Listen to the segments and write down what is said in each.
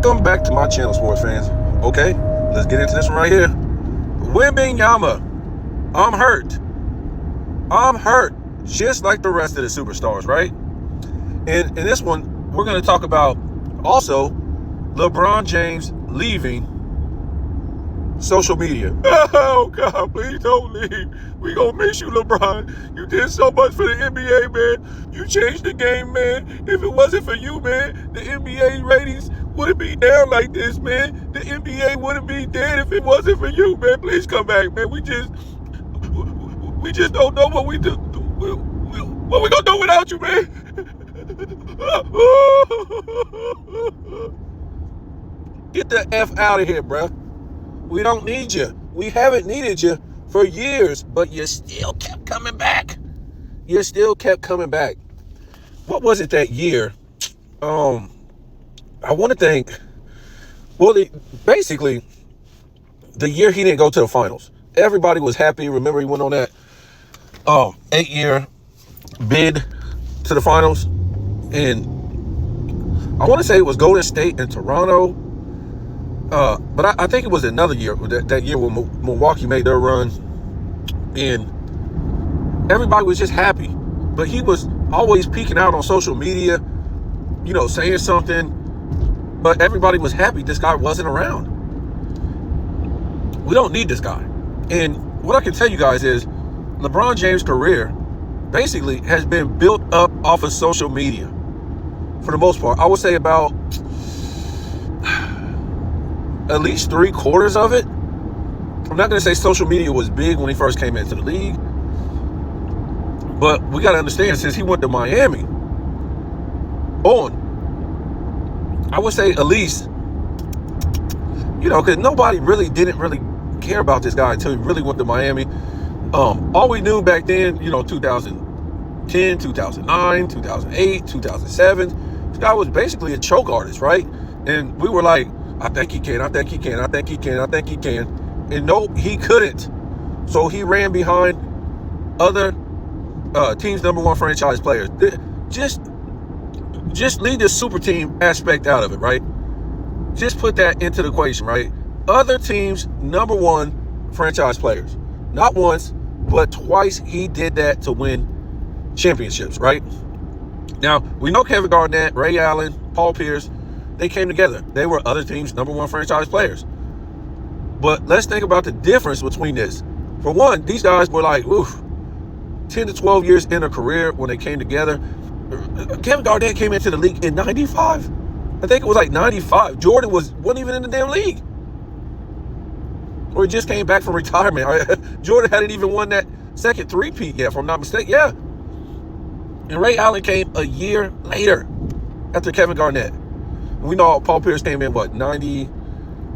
Welcome back to my channel, sports fans. Okay, let's get into this one right here. Wemby, I'm hurt. I'm hurt, just like the rest of the superstars, right? And in this one, we're going to talk about also LeBron James leaving social media. Oh, God, please don't leave. We gonna miss you, LeBron. You did so much for the NBA, man. You changed the game, man. If it wasn't for you, man, the NBA ratings wouldn't be down like this, man. The NBA wouldn't be dead if it wasn't for you, man. Please come back, man. We just don't know what we do. What we gonna do without you, man? Get the F out of here, bruh. We don't need you. We haven't needed you for years, but you still kept coming back. You still kept coming back. What was it that year? I want to think. Well, basically, the year he didn't go to the finals. Everybody was happy. Remember, he went on that 8-year bid to the finals. And I want to say it was Golden State and Toronto. But I think it was another year, that year when Milwaukee made their run, and everybody was just happy. But he was always peeking out on social media, saying something, but everybody was happy this guy wasn't around. We don't need this guy. And what I can tell you guys is LeBron James' career basically has been built up off of social media for the most part. I would say about at least 3/4 of it. I'm not going to say social media was big when he first came into the league, but we got to understand, since he went to Miami I would say at least, because nobody didn't really care about this guy until he really went to Miami. All we knew back then, 2010, 2009, 2008, 2007, this guy was basically a choke artist, right? And we were like, I think he can, I think he can, I think he can, I think he can. And no, he couldn't. So he ran behind other teams' number one franchise players. Just leave the super team aspect out of it, right? Just put that into the equation, right? Other teams' number one franchise players. Not once, but twice he did that to win championships, right? Now, we know Kevin Garnett, Ray Allen, Paul Pierce, they came together. They were other teams' number one franchise players. But let's think about the difference between this. For one, these guys were like, 10 to 12 years in a career when they came together. Kevin Garnett came into the league in 95. I think it was like 95. Jordan wasn't even in the damn league. Or he just came back from retirement. Jordan hadn't even won that second three-peat yet, if I'm not mistaken. Yeah. And Ray Allen came a year later after Kevin Garnett. We know Paul Pierce came in, 90,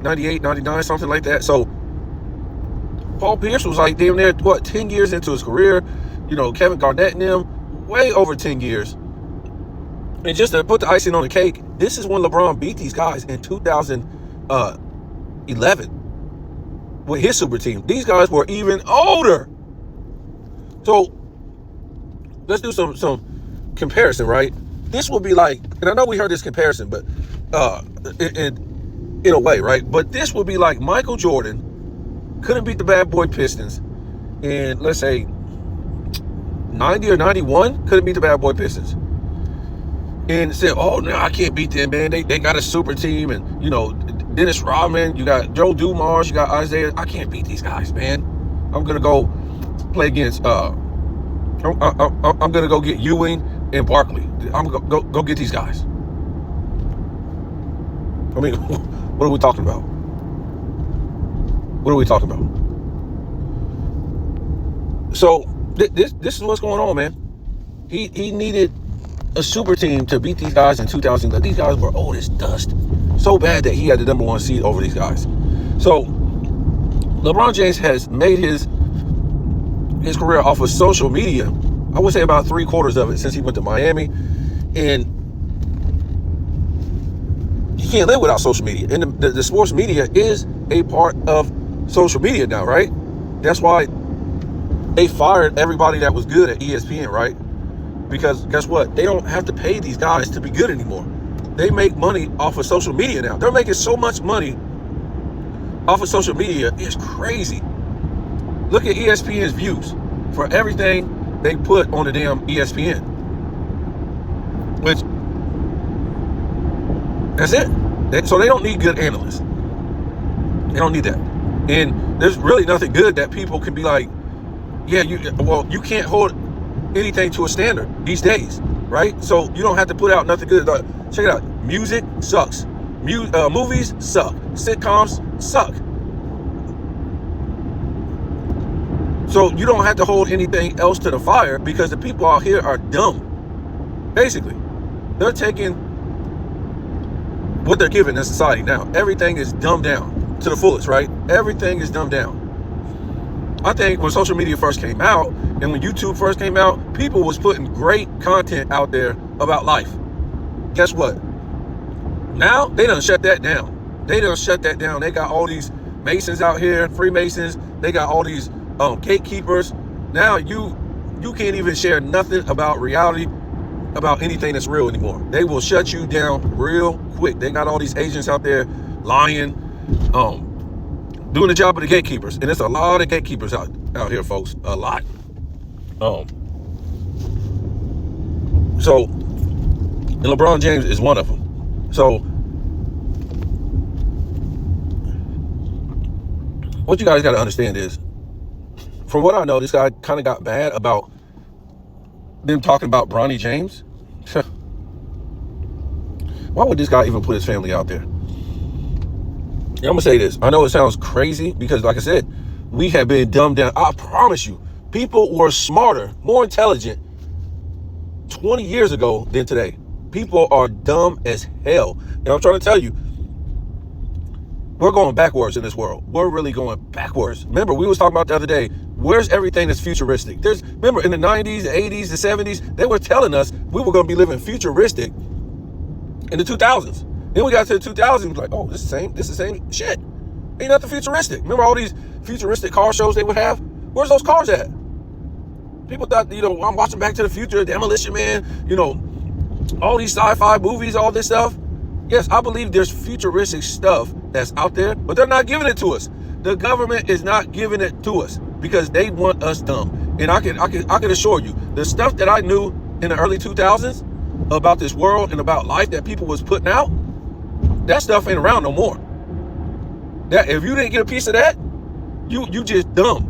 98, 99, something like that. So Paul Pierce was like damn near, 10 years into his career. Kevin Garnett and them, way over 10 years. And just to put the icing on the cake, this is when LeBron beat these guys in 2011 with his super team. These guys were even older. So let's do some comparison, right? This will be like, and I know we heard this comparison, but in a way, right? But this would be like Michael Jordan couldn't beat the bad boy Pistons in, let's say, 90 or 91, couldn't beat the bad boy Pistons. And said, oh, no, I can't beat them, man. They got a super team. And, Dennis Rodman, you got Joe Dumars, you got Isaiah. I can't beat these guys, man. I'm going to go play against, I'm going to go get Ewing and Barkley. I'm going to go get these guys. I mean, what are we talking about? What are we talking about? So this is what's going on, man. He needed a super team to beat these guys in 2000. These guys were old as dust. So bad that he had the number one seed over these guys. So LeBron James has made his career off of social media. I would say about 3/4 of it since he went to Miami. And you can't live without social media. And the sports media is a part of social media now, right? That's why they fired everybody that was good at ESPN, right? Because guess what? They don't have to pay these guys to be good anymore. they make money off of social media now. They're making so much money off of social media. It's crazy. Look at ESPN's views for everything they put on the damn ESPN. Which, that's it. So they don't need good analysts. They don't need that. And there's really nothing good that people can be like, yeah, you can't hold anything to a standard these days, right? So you don't have to put out nothing good. Check it out. Music sucks. Movies suck. Sitcoms suck. So you don't have to hold anything else to the fire because the people out here are dumb. Basically, they're taking what they're given in society now. Everything is dumbed down to the fullest, right? Everything is dumbed down. I think when social media first came out and when YouTube first came out, people was putting great content out there about life. Guess what? Now they done shut that down. They got all these Masons out here, Freemasons. They got all these gatekeepers. Now you can't even share nothing about reality, about anything that's real anymore. They will shut you down real quick. They got all these agents out there lying, doing the job of the gatekeepers. And there's a lot of gatekeepers out here, folks. A lot. So, and LeBron James is one of them. So, what you guys got to understand is, from what I know, this guy kind of got mad about them talking about Bronny James. Why would this guy even put his family out there? I'm going to say this. I know it sounds crazy because, like I said, we have been dumbed down. I promise you, people were smarter, more intelligent 20 years ago than today. People are dumb as hell. And I'm trying to tell you, we're going backwards in this world. We're really going backwards. Remember, we was talking about the other day, where's everything that's futuristic? Remember, in the 90s, the 80s, the 70s, they were telling us we were going to be living futuristic in the 2000s. Then we got to the 2000s, like, oh, this is the same shit. Ain't nothing futuristic. Remember all these futuristic car shows they would have? Where's those cars at? People thought, I'm watching Back to the Future, Demolition Man, all these sci-fi movies, all this stuff. Yes, I believe there's futuristic stuff that's out there, but they're not giving it to us. The government is not giving it to us because they want us dumb. And I can assure you, the stuff that I knew in the early 2000s about this world and about life that people was putting out, that stuff ain't around no more. That if you didn't get a piece of that, you just dumb.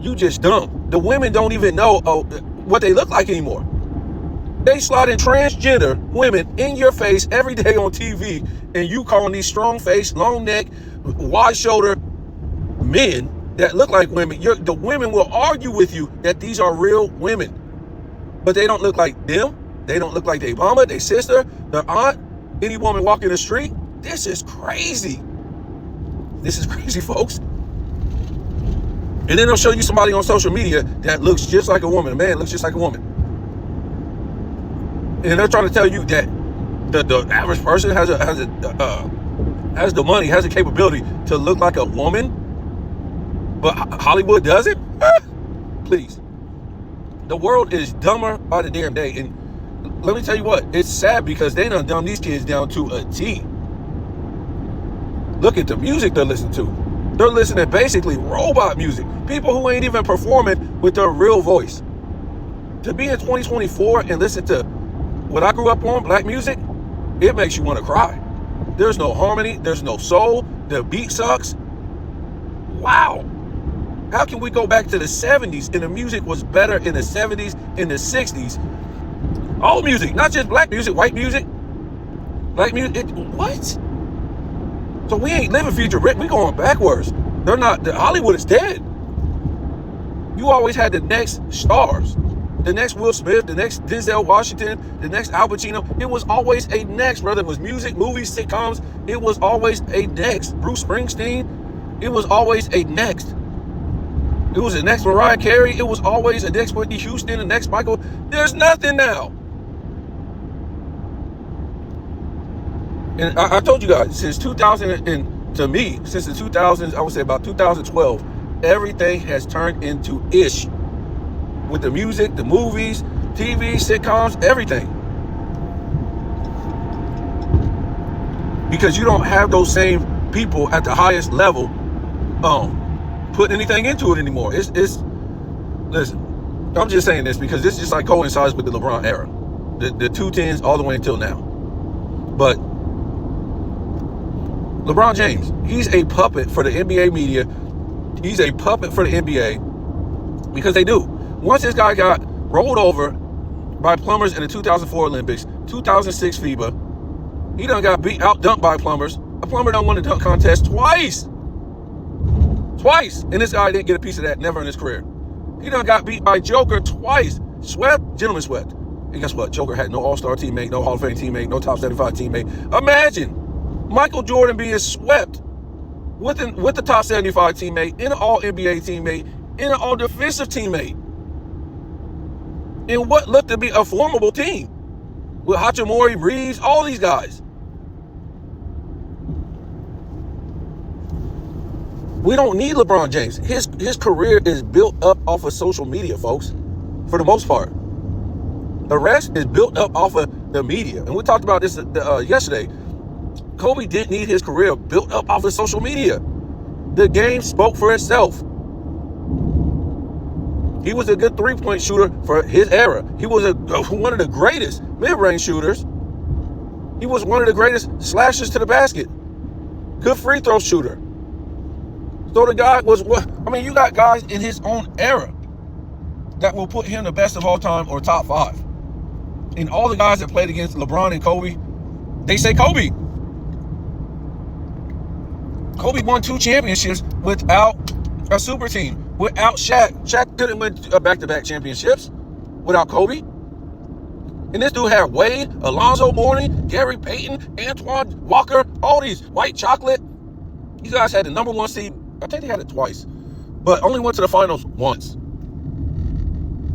You just dumb. The women don't even know what they look like anymore. They slide in transgender women in your face every day on TV, and you calling these strong-faced, long-neck, wide-shoulder men that look like women. The women will argue with you that these are real women, but they don't look like them. They don't look like their mama, their sister, their aunt, any woman walking the street. This is crazy. This is crazy, folks. And then they'll show you somebody on social media that looks just like a woman. A man looks just like a woman. And they're trying to tell you that the average person has the money, has the capability to look like a woman, but Hollywood doesn't? Please. The world is dumber by the damn day. And let me tell you what, it's sad because they done dumb these kids down to a T. Look at the music they're listening to. They're listening to basically robot music. People who ain't even performing with their real voice. To be in 2024 and listen to what I grew up on, black music, it makes you want to cry. There's no harmony. There's no soul. The beat sucks. Wow. How can we go back to the 70s and the music was better in the 70s and the 60s? All music, not just black music, white music. Black music, what? So we ain't living future. We going backwards. Hollywood is dead. You always had the next stars. The next Will Smith, the next Denzel Washington, the next Al Pacino. It was always a next, whether it was music, movies, sitcoms. It was always a next. Bruce Springsteen, it was always a next. It was the next Mariah Carey. It was always a next Whitney Houston, the next Michael. There's nothing now. And I told you guys, since 2000, and to me, since the 2000s, I would say about 2012, everything has turned into ish. With the music, the movies, TV, sitcoms, everything. because you don't have those same people at the highest level putting anything into it anymore. It's listen, I'm just saying this because this just like coincides with the LeBron era, the 210s all the way until now. But LeBron James, he's a puppet for the NBA media. He's a puppet for the NBA because they do. Once this guy got rolled over by plumbers in the 2004 Olympics, 2006 FIBA, he done got out-dunked by plumbers. A plumber done won the dunk contest twice. And this guy didn't get a piece of that, never in his career. He done got beat by Joker twice. Gentlemen swept. And guess what? Joker had no All-Star teammate, no Hall of Fame teammate, no top 75 teammate. Imagine Michael Jordan being swept with the top 75 teammate, in an All-NBA teammate, in an All-Defensive teammate, in what looked to be a formidable team with Hachimura, Reeves, all these guys. We don't need LeBron James. His career is built up off of social media, folks, for the most part. The rest is built up off of the media. And we talked about this yesterday. Kobe didn't need his career built up off of social media. The game spoke for itself. He was a good three-point shooter for his era. He was one of the greatest mid-range shooters. He was one of the greatest slashers to the basket. Good free throw shooter. So the guy was you got guys in his own era that will put him the best of all time or top 5. And all the guys that played against LeBron and Kobe, they say Kobe. Kobe won 2 championships without a super team, without Shaq. Shaq couldn't win back-to-back championships without Kobe. And this dude had Wade, Alonzo Mourning, Gary Payton, Antoine Walker, all these White Chocolate. These guys had the number 1 seed. I think they had it twice, but only went to the finals once.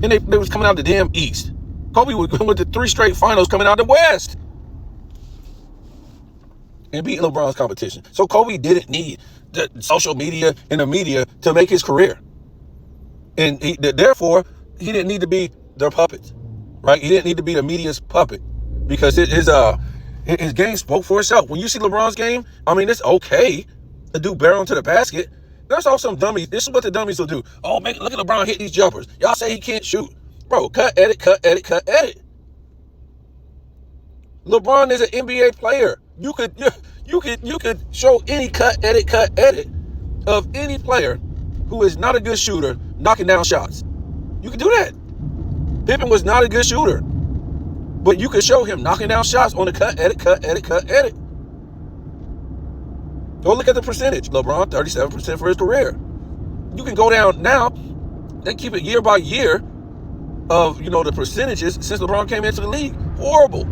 And they was coming out the damn East. Kobe went to 3 straight finals coming out the West and beating LeBron's competition. So Kobe didn't need the social media and the media to make his career. And therefore, he didn't need to be their puppet, right? He didn't need to be the media's puppet because his game spoke for itself. When you see LeBron's game, it's okay to do barrel into the basket. There's also some dummies. This is what the dummies will do. Oh, man, look at LeBron hit these jumpers. Y'all say he can't shoot. Bro, cut, edit. LeBron is an NBA player. You could show any cut, edit of any player who is not a good shooter knocking down shots. You could do that. Pippen was not a good shooter, but you could show him knocking down shots on the cut, edit. Go look at the percentage. LeBron, 37% for his career. You can go down now. They keep it year by year of, the percentages since LeBron came into the league. Horrible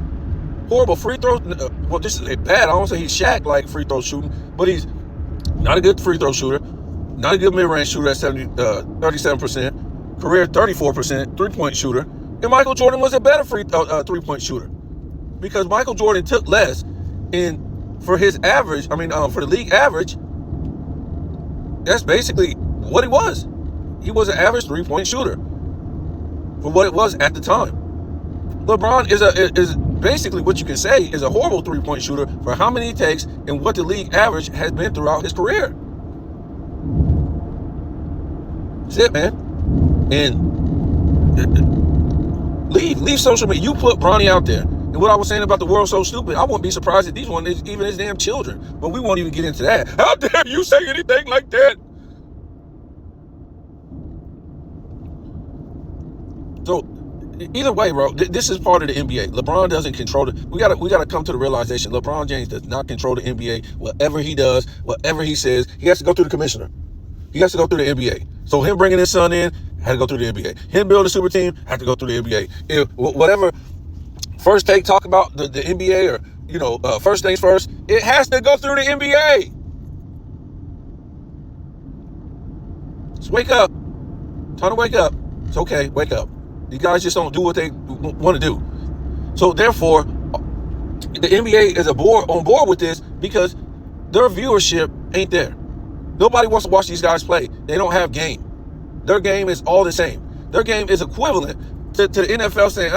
free throws. Well, this is bad. I don't say he's Shaq like free throw shooting, but he's not a good free throw shooter, not a good mid-range shooter at 37%, career 34%, three-point shooter. And Michael Jordan was a better three-point shooter because Michael Jordan took less for his average, for the league average. That's basically what he was. He was an average three-point shooter for what it was at the time. LeBron is basically what you can say is a horrible three-point shooter for how many he takes and what the league average has been throughout his career. That's it, man. And leave social media. You put Bronny out there. And what I was saying about the world so stupid, I wouldn't be surprised if these ones is even his damn children. But we won't even get into that. How dare you say anything like that? So either way, bro, this is part of the NBA. LeBron doesn't control it. We gotta come to the realization LeBron James does not control the NBA. Whatever he does, whatever he says, he has to go through the commissioner. He has to go through the NBA. So him bringing his son in had to go through the NBA. Him building a super team had to go through the NBA. If whatever First Take talk about the NBA or first things first, it has to go through the NBA. Just wake up. Time to wake up. It's okay. Wake up. You guys just don't do what they want to do. So therefore, the NBA is on board with this because their viewership ain't there. Nobody wants to watch these guys play. They don't have game. Their game is all the same. Their game is equivalent to the NFL saying,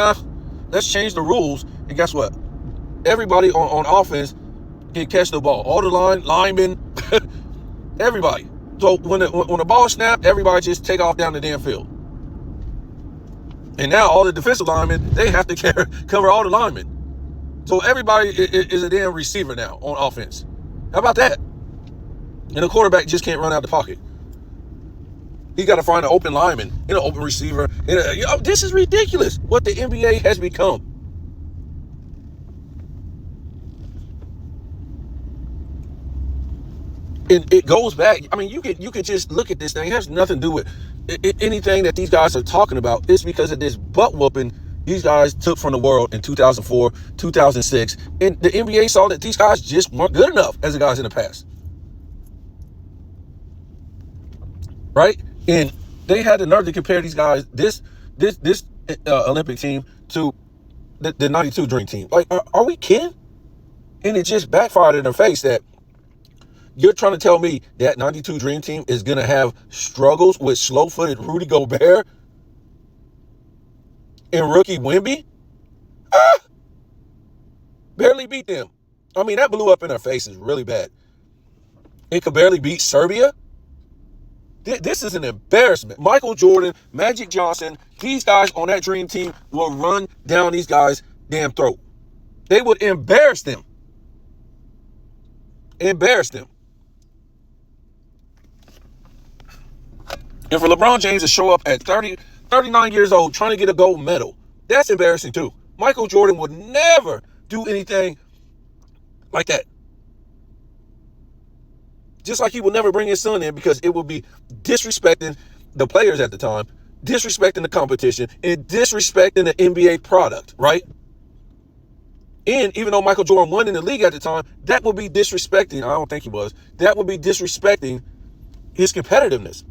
let's change the rules. And guess what? Everybody on offense can catch the ball. All the linemen, everybody. So when the ball snapped, everybody just take off down the damn field. And now all the defensive linemen, they have to cover all the linemen. So everybody is a damn receiver now on offense. How about that? And the quarterback just can't run out the pocket. He got to find an open lineman, an open receiver. This is ridiculous what the NBA has become. And it goes back. I mean, you could just look at this thing. It has nothing to do with anything that these guys are talking about. It's because of this butt whooping these guys took from the world in 2004, 2006. And the NBA saw that these guys just weren't good enough as the guys in the past. Right? And they had the nerve to compare these guys, this Olympic team, to the 92 Dream Team. Like, are we kidding? And it just backfired in their face that you're trying to tell me that 92 Dream Team is going to have struggles with slow-footed Rudy Gobert and rookie Wemby? Barely beat them. I mean, that blew up in their faces really bad. It could barely beat Serbia. This is an embarrassment. Michael Jordan, Magic Johnson, these guys on that Dream Team will run down these guys' damn throat. They would embarrass them. Embarrass them. And for LeBron James to show up at 39 years old trying to get a gold medal, that's embarrassing too. Michael Jordan would never do anything like that. Just like he would never bring his son in, because it would be disrespecting the players at the time, disrespecting the competition, and disrespecting the NBA product, right? And even though Michael Jordan won in the league at the time, that would be disrespecting, I don't think he was, that would be disrespecting his competitiveness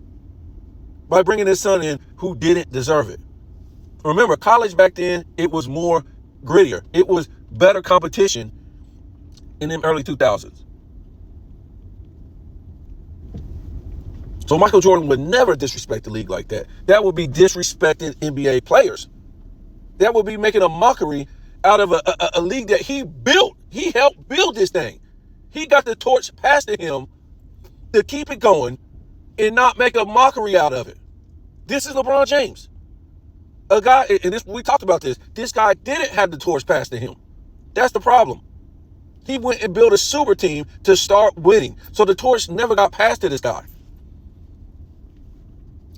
by bringing his son in who didn't deserve it. Remember, college back then, it was more grittier. It was better competition in the early 2000s. So Michael Jordan would never disrespect the league like that. That would be disrespecting NBA players. That would be making a mockery out of a league that he built. He helped build this thing. He got the torch passed to him to keep it going and not make a mockery out of it. This is LeBron James. A guy, and we talked about this. This guy didn't have the torch passed to him. That's the problem. He went and built a super team to start winning. So the torch never got passed to this guy.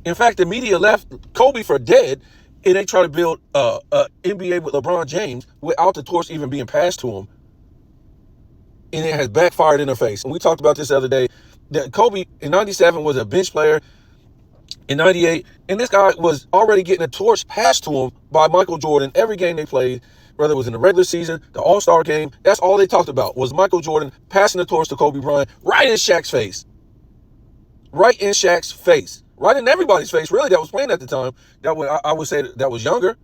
In fact, the media left Kobe for dead, and they try to build a NBA with LeBron James without the torch even being passed to him. And it has backfired in their face. And we talked about this the other day, that Kobe in 97 was a bench player in 98, and this guy was already getting a torch passed to him by Michael Jordan every game they played, whether it was in the regular season, the All-Star game. That's all they talked about was Michael Jordan passing the torch to Kobe Bryant right in Shaq's face. Right in Shaq's face. Right in everybody's face, really, that was playing at the time. I would say that was younger.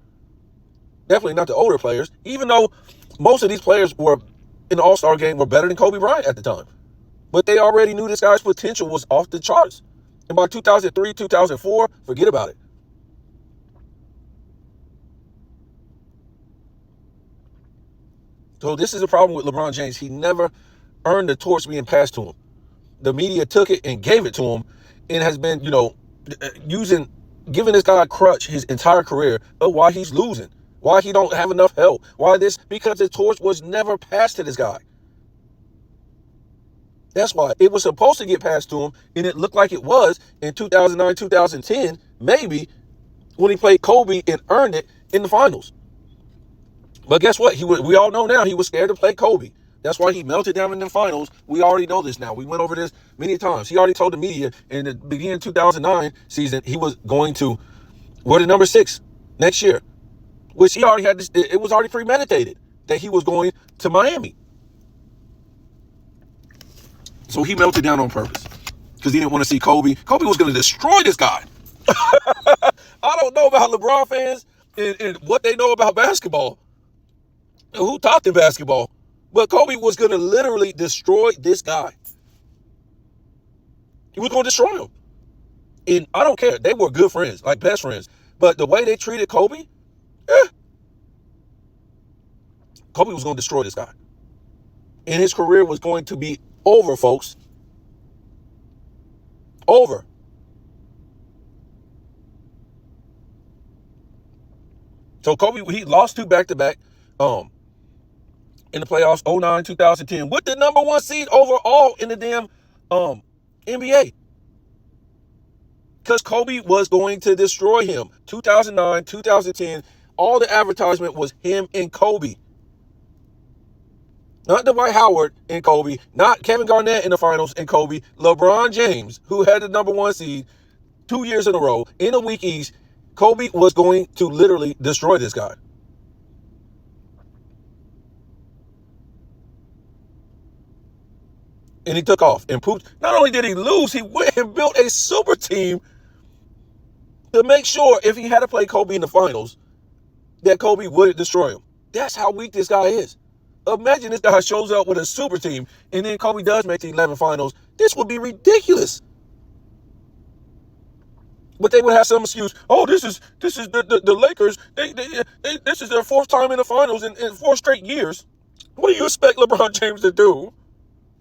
Definitely not the older players. Even though most of these players were in the All-Star game were better than Kobe Bryant at the time. But they already knew this guy's potential was off the charts. And by 2003, 2004, forget about it. So this is the problem with LeBron James. He never earned the torch being passed to him. The media took it and gave it to him, and has been, giving this guy a crutch his entire career of why he's losing, why he don't have enough help, why this, because the torch was never passed to this guy. That's why. It was supposed to get passed to him, and it looked like it was in 2009, 2010, maybe, when he played Kobe and earned it in the finals. But guess what? We all know now he was scared to play Kobe. That's why he melted down in the finals. We already know this now. We went over this many times. He already told the media in the beginning of 2009 season he was going to wear the number 6 next year, which he already had. It was already premeditated that he was going to Miami. So he melted down on purpose because he didn't want to see Kobe. Kobe was going to destroy this guy. I don't know about LeBron fans and what they know about basketball. Who taught them basketball? But Kobe was going to literally destroy this guy. He was going to destroy him. And I don't care. They were good friends, like best friends. But the way they treated Kobe, Kobe was going to destroy this guy. and his career was going to be over, folks. Over. So Kobe, he lost 2 back-to-back in the playoffs, 09, 2010, with the number 1 seed overall in the damn NBA. Because Kobe was going to destroy him. 2009, 2010, all the advertisement was him and Kobe. Not Dwight Howard and Kobe, not Kevin Garnett in the finals and Kobe. LeBron James, who had the number 1 seed 2 years in a row in the Week East. Kobe was going to literally destroy this guy. And he took off and pooped. Not only did he lose, he went and built a super team to make sure if he had to play Kobe in the finals, that Kobe would destroy him. That's how weak this guy is. Imagine this guy shows up with a super team and then Kobe does make the 11 finals. This would be ridiculous. But they would have some excuse. Oh, this is the Lakers. This is their 4th time in the finals in 4 straight years. What do you expect LeBron James to do?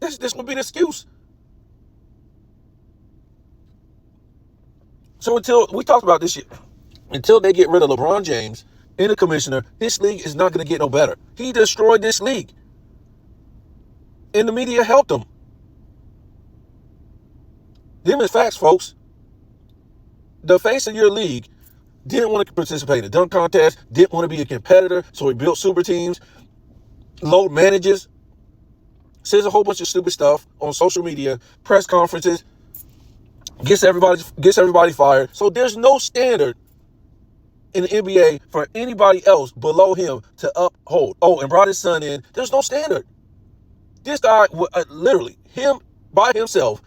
This would be the excuse. So until we talked about this shit, until they get rid of LeBron James and the commissioner, this league is not going to get no better. He destroyed this league. And the media helped him. Them is facts, folks. The face of your league didn't want to participate in a dunk contest, didn't want to be a competitor, so he built super teams, load manages, says a whole bunch of stupid stuff on social media, press conferences, gets everybody fired. So there's no standard in the NBA for anybody else below him to uphold. Oh, and brought his son in. There's no standard. This guy, literally, him by himself,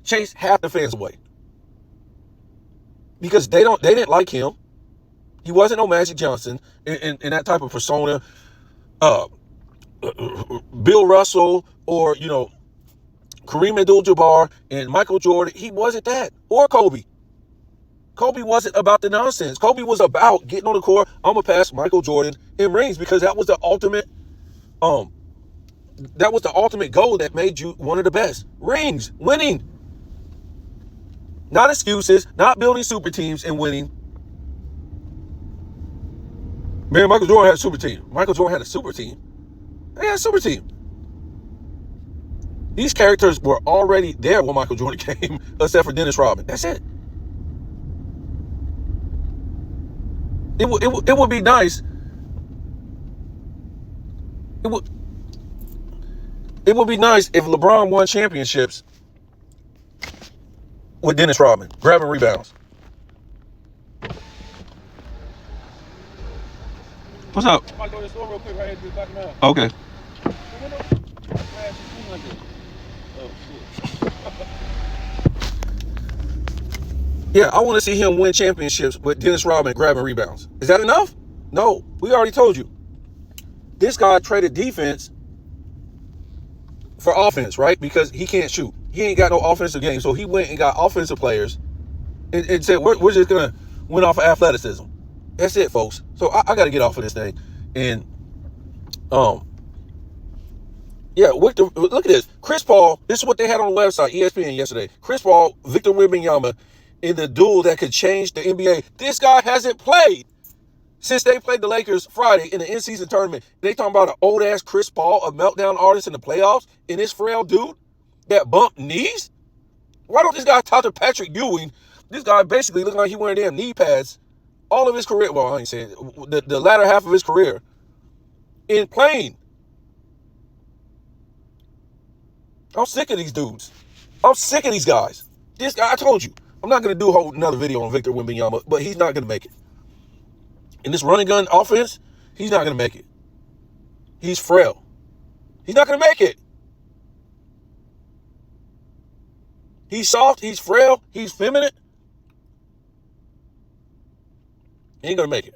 chased half the fans away. Because they didn't like him. He wasn't no Magic Johnson in that type of persona. Bill Russell or, Kareem Abdul-Jabbar and Michael Jordan. He wasn't that. Or Kobe. Kobe wasn't about the nonsense. Kobe was about getting on the court. I'm going to pass Michael Jordan in rings because that was the ultimate goal that made you one of the best. Rings. Winning. Not excuses, not building super teams and winning. Man, Michael Jordan had a super team. Michael Jordan had a super team. They had a super team. These characters were already there when Michael Jordan came, except for Dennis Rodman. That's it. It would be nice. It would be nice if LeBron won championships with Dennis Rodman, grabbing rebounds. What's up? I might go to the store real quick right here to the okay. Yeah, I want to see him win championships with Dennis Rodman grabbing rebounds. Is that enough? No, we already told you. This guy traded defense for offense, right? Because he can't shoot. He ain't got no offensive game. So he went and got offensive players and said, we're just going to win off of athleticism. That's it, folks. So I got to get off of this thing. And, yeah, look at this. Chris Paul, this is what they had on the website, ESPN, yesterday. Chris Paul, Victor Wembanyama in the duel that could change the NBA. This guy hasn't played since they played the Lakers Friday in the in-season tournament. They talking about an old-ass Chris Paul, a meltdown artist in the playoffs, and this frail dude that bumped knees? Why don't this guy talk to Patrick Ewing? This guy basically looking like he wearing damn knee pads all of his career. Well, I ain't saying the latter half of his career in playing. I'm sick of these dudes. I'm sick of these guys. This guy, I told you, I'm not going to do another video on Victor Wembanyama, but he's not going to make it. In this running gun offense, he's not going to make it. He's frail. He's not going to make it. He's soft. He's frail. He's feminine. He ain't going to make it.